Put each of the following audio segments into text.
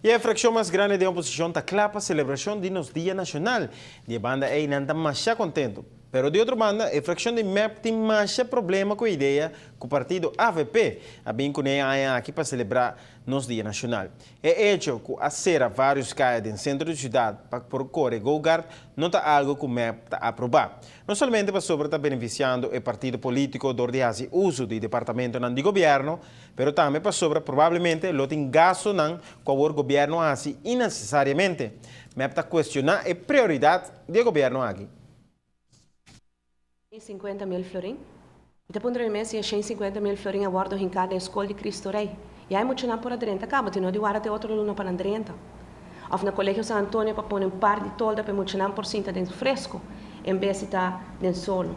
E a fração mais grande da oposição está clara para a celebração do nosso Dia Nacional. De banda aí não está mais contento. Pero de outra banda, a fração de MEP tem mais problema com a ideia que o partido AVP a bem com aqui para celebrar nosso Dia Nacional. É hecho que a cera vários caem no centro da cidade para procurar gogar não está algo que o MEP está a aprovar. Não somente para sobre estar beneficiando o partido político do uso do departamento de governo, pero também para sobre provavelmente lo tem gasto com o governo assim innecessariamente. MEP está questionando a prioridade do governo aqui. 50 mil florin. Depois de mês, 150 mil florin a guarda em cada escola de Cristo Rei. E aí, muito por adrenta, acaba, tem de guarda outro aluno para adrenta. Ou no Colégio San Antônio, para pôr um par de tolda para muito por cima dentro fresco, em vez de estar dentro solo.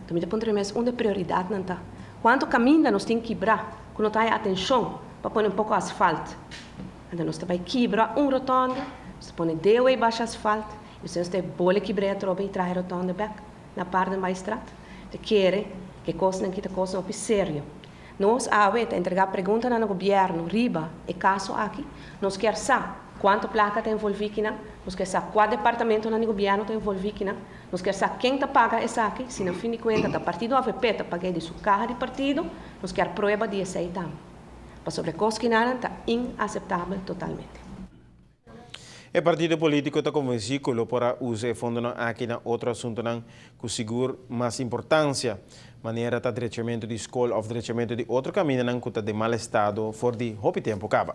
Então, depois de mês, uma prioridade não está. Quanto caminho nós temos que quebrar, quando está atenção, para pôr um pouco de asfalto. Então, nós também quebrar rotonda, nós põe 10 e baixo asfalto, e nós temos bola quebrar a tropa e trazer rotonda back. Na parte da estrada, de querer que coisa que coisa op sério. Nós a entregar pergunta no governo, riba e caso aqui, nós quer saber quanto placa tem envolvido, nós quer saber qual departamento no governo tem envolvido, nós quer saber quem está paga essa aqui, se no fim de contas o partido AVP está pagando de sua carro de partido, nós quer prova de aceitar. Para sobre coisa que não está inaceitável totalmente. O partido político está convencido para usar fundo aqui na outro assunto que seguro mais importância, maneira de direitamento de escola ou direitamento de outro caminho que está de mal estado for de tempo acaba.